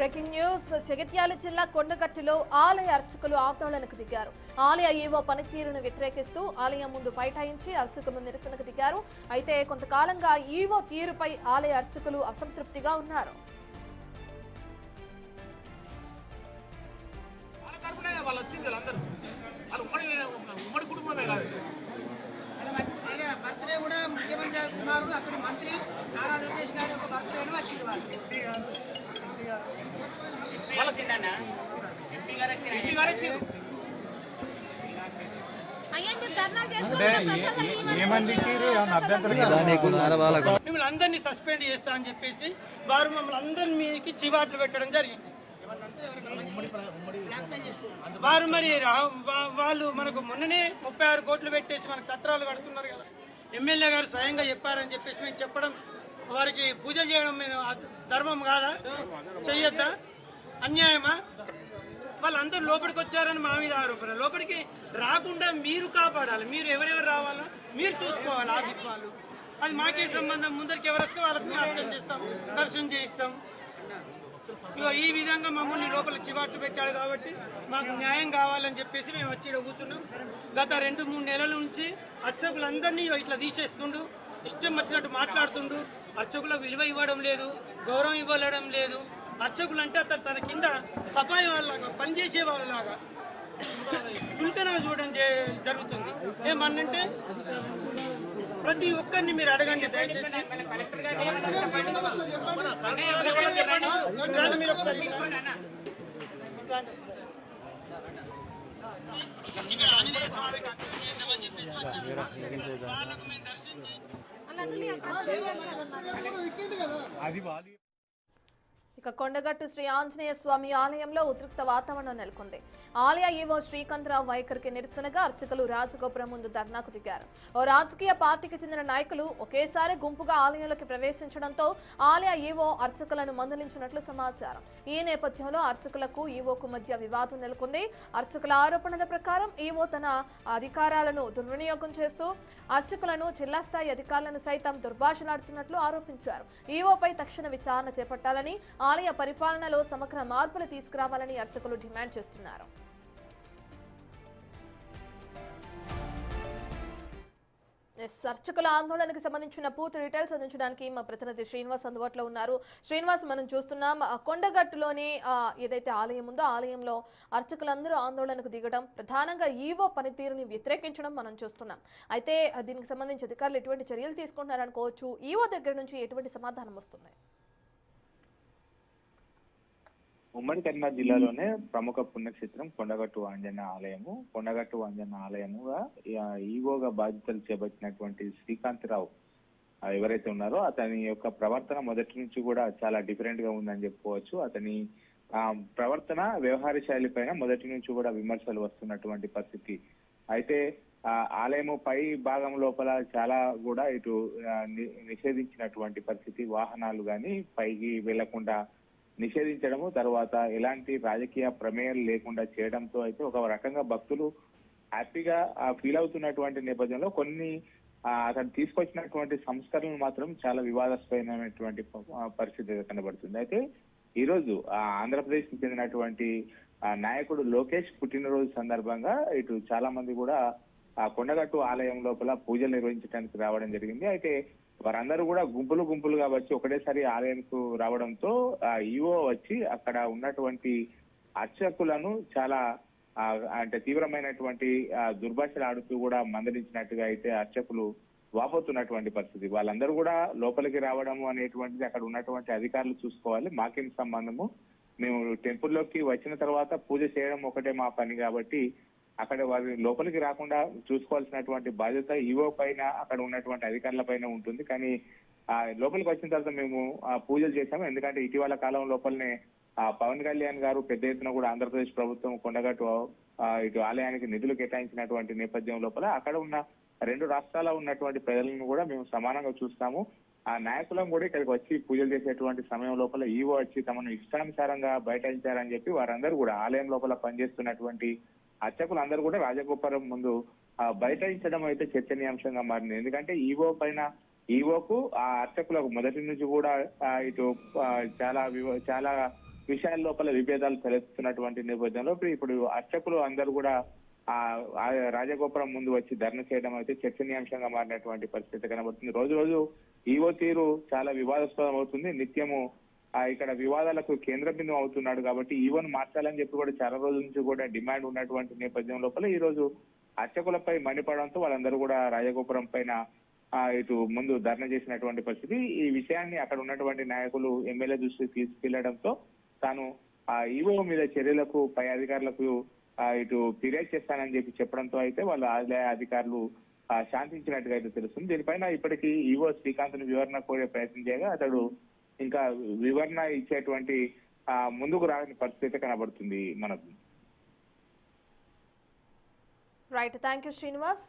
Breaking news. Jagtial జిల్లా కొండగట్టులో ఆలయ అర్చకులు ఆందోళనకు దిగారు. ఆలయ ఈవో పనితీరును వ్యతిరేకిస్తూ ఆలయం ముందు బైఠాయించి అర్చకులు నిరసనకు దిగారు. అయితే కొంతకాలంగా ఈవో తీరుపై ఆలయ అర్చకులు అసంతృప్తిగా ఉన్నారు. బర్త్డే కూడా ముఖ్యమంత్రి కుమారుడు అక్కడ మంత్రి నారా లోకేష్ గారి యొక్క బర్త్డేను వచ్చింది మిమ్మల్ని అందరినీ సస్పెండ్ చేస్తా అని చెప్పేసి వారు మమ్మల్ని అందరికీ చివాట్లు పెట్టడం జరిగింది. వారు మరి వాళ్ళు మనకు మొన్ననే 36 కోట్లు పెట్టేసి మనకు సత్రాలు కడుతున్నారు కదా. ఎమ్మెల్యే గారు స్వయంగా చెప్పారని చెప్పేసి మేము చెప్పడం, వారికి పూజలు చేయడం ధర్మం కాదా? చెయ్యొద్దా? అన్యాయమా? వాళ్ళందరూ లోపలికి వచ్చారని మా మీద ఆరోపణ. లోపలికి రాకుండా మీరు కాపాడాలి. మీరు ఎవరెవరు రావాలో మీరు చూసుకోవాలి. ఆఫీస్ వాళ్ళు, అది మాకే సంబంధం. ముందరికి ఎవరు వస్తే వాళ్ళకి మేము అర్చన చేస్తాం, దర్శనం చేయిస్తాం. ఈ విధంగా మమ్మల్ని లోపల చివాట్లు పెట్టాడు కాబట్టి మాకు న్యాయం కావాలని చెప్పేసి మేము వచ్చి కూర్చున్నాం. గత 2-3 నెలల నుంచి అర్చకులందరినీ ఇట్లా తీసేస్తుండు, ఇష్టం వచ్చినట్టు మాట్లాడుతుండు. అర్చకులకు విలువ ఇవ్వడం లేదు, గౌరవం ఇవ్వడం లేదు. అర్చకులు అంటే తన కింద సఫాయి వాళ్ళలాగా, పనిచేసే వాళ్ళలాగా చులకన చూడడం జరుగుతుంది. ఏమన్నంటే ప్రతి ఒక్కరిని మీరు అడగండి దయచేసి. మీరు ఒకసారి ఇక కొండగట్టు శ్రీ ఆంజనేయ స్వామి ఆలయంలో ఉద్రిక్త వాతావరణం నెలకొంది. ఆలయ ఈవో శ్రీకాంతరావు వైఖరికి నిరసనగా అర్చకులు రాజగోపురం ముందు ధర్నాకు దిగారు. ఓ రాజకీయ పార్టీకి చెందిన నాయకులు ఒకేసారి గుంపుగా ఆలయంలోకి ప్రవేశించడంతో ఆలయ ఈవో అర్చకులను మందలించినట్లు సమాచారం. ఈ నేపథ్యంలో అర్చకులకు ఈవోకు మధ్య వివాదం నెలకొంది. అర్చకుల ఆరోపణల ప్రకారం ఈవో తన అధికారాలను దుర్వినియోగం చేస్తూ అర్చకులను జిల్లా స్థాయి అధికారులను సైతం దుర్భాషలాడుతున్నట్లు ఆరోపించారు. ఈవోపై తక్షణ విచారణ చేపట్టాలని, ఆలయ పరిపాలనలో సమగ్ర మార్పులు తీసుకురావాలని అర్చకులు డిమాండ్ చేస్తున్నారు. అర్చకుల ఆందోళనకు సంబంధించిన పూర్తి డీటెయిల్స్ అందించడానికి మా ప్రతినిధి శ్రీనివాస్ అందుబాటులో ఉన్నారు. శ్రీనివాస్, మనం చూస్తున్నాం కొండగట్టులోని ఏదైతే ఆలయం ఉందో ఆలయంలో అర్చకులందరూ ఆందోళనకు దిగడం, ప్రధానంగా ఈవో పనితీరుని వ్యతిరేకించడం మనం చూస్తున్నాం. అయితే దీనికి సంబంధించి అధికారులు ఎటువంటి చర్యలు తీసుకుంటున్నారనుకోవచ్చు? ఈవో దగ్గర నుంచి ఎటువంటి సమాధానం వస్తుంది? ఉమ్మడి కరీంనగర్ జిల్లాలోనే ప్రముఖ పుణ్యక్షేత్రం కొండగట్టు ఆంజనేయ ఆలయముగా ఈవోగా బాధ్యతలు చేపట్టినటువంటి శ్రీకాంతరావు ఎవరైతే ఉన్నారో అతని యొక్క ప్రవర్తన మొదటి నుంచి కూడా చాలా డిఫరెంట్ గా ఉందని చెప్పుకోవచ్చు. అతని ప్రవర్తన, వ్యవహార శైలి పైన మొదటి నుంచి కూడా విమర్శలు వస్తున్నటువంటి పరిస్థితి. అయితే ఆలయము పై భాగం లోపల చాలా కూడా ఇటు నిషేధించినటువంటి పరిస్థితి. వాహనాలు గాని పైకి వెళ్లకుండా నిషేధించడము, తర్వాత ఎలాంటి రాజకీయ ప్రమేయాలు లేకుండా చేయడంతో అయితే ఒక రకంగా భక్తులు హ్యాపీగా ఫీల్ అవుతున్నటువంటి నేపథ్యంలో కొన్ని అతను తీసుకొచ్చినటువంటి సంస్కరణలు మాత్రం చాలా వివాదాస్పదమైనటువంటి పరిస్థితి కనబడుతుంది. అయితే ఈ రోజు ఆంధ్రప్రదేశ్ కి చెందినటువంటి నాయకుడు లోకేష్ పుట్టినరోజు సందర్భంగా ఇటు చాలా మంది కూడా కొండగట్టు ఆలయం లోపల పూజలు నిర్వహించడానికి రావడం జరిగింది. అయితే వారందరూ కూడా గుంపులుగా వచ్చి ఒకటేసారి ఆలయంకు రావడంతో ఈవో వచ్చి అక్కడ ఉన్నటువంటి అర్చకులను చాలా అంటే తీవ్రమైనటువంటి దుర్భాషలు ఆడుతూ కూడా మందలించినట్టుగా అయితే అర్చకులు వాపోతున్నటువంటి పరిస్థితి. వాళ్ళందరూ కూడా లోపలికి రావడము అనేటువంటిది అక్కడ ఉన్నటువంటి అధికారులు చూసుకోవాలి, మాకేం సంబంధము, మేము టెంపుల్లోకి వచ్చిన తర్వాత పూజ చేయడం ఒకటే మా పని కాబట్టి అక్కడ వారి లోపలికి రాకుండా చూసుకోవాల్సినటువంటి బాధ్యత ఈవో పైన, అక్కడ ఉన్నటువంటి అధికారుల పైన ఉంటుంది. కానీ లోపలికి వచ్చిన తర్వాత మేము పూజలు చేశాము. ఎందుకంటే ఇటీవల కాలం లోపలనే పవన్ కళ్యాణ్ గారు పెద్ద ఎత్తున కూడా ఆంధ్రప్రదేశ్ ప్రభుత్వం కొండగట్టు ఇటు ఆలయానికి నిధులు కేటాయించినటువంటి నేపథ్యం లోపల అక్కడ ఉన్న 2 రాష్ట్రాల ఉన్నటువంటి ప్రజలను కూడా మేము సమానంగా చూస్తాము. ఆ నాయకులను కూడా ఇక్కడికి వచ్చి పూజలు చేసేటువంటి సమయం లోపల ఈవో వచ్చి తమను ఇష్టానుసారంగా బైఠాయించారని చెప్పి వారందరూ కూడా ఆలయం లోపల పనిచేస్తున్నటువంటి అర్చకులు అందరూ కూడా రాజగోపురం ముందు బైఠాయించడం అయితే చర్చనీయాంశంగా మారింది. ఎందుకంటే ఈవోకు ఆ అర్చకులకు మొదటి నుంచి కూడా ఇటు చాలా విషయాల లోపల విభేదాలు తలెత్తుతున్నటువంటి నేపథ్యంలో ఇప్పుడు అర్చకులు అందరూ కూడా ఆ రాజగోపురం ముందు వచ్చి ధర్నా చేయడం అయితే చర్చనీయాంశంగా మారినటువంటి పరిస్థితి కనబడుతుంది. రోజు రోజు ఈవో తీరు చాలా వివాదాస్పదం అవుతుంది. నిత్యము ఇక్కడ వివాదాలకు కేంద్ర బిందువు అవుతున్నాడు కాబట్టి ఈవోను మార్చాలని చెప్పి కూడా చాలా రోజుల నుంచి కూడా డిమాండ్ ఉన్నటువంటి నేపథ్యం లోపల ఈ రోజు అర్చకులపై మండిపడడంతో వాళ్ళందరూ కూడా రాజగోపురం పైన ఇటు ముందు ధర్నా చేసినటువంటి పరిస్థితి. ఈ విషయాన్ని అక్కడ ఉన్నటువంటి నాయకులు ఎమ్మెల్యే దృష్టికి తీసుకెళ్లడంతో తాను ఈవో మీద చర్యలకు పై అధికారులకు ఇటు ఫిర్యాదు చేస్తానని చెప్పి చెప్పడంతో అయితే వాళ్ళ ఆలయ అధికారులు శాంతించినట్టుగా అయితే తెలుస్తుంది. దీనిపైన ఇప్పటికీ ఈవో శ్రీకాంత్ ను వివరణ కోరే ప్రయత్నం చేయగా అతడు ఇంకా వివరణ ఇచ్చేటువంటి ముందుకు రాని పరిస్థితి కనబడుతుంది మనకు. Right, thank you Srinivas.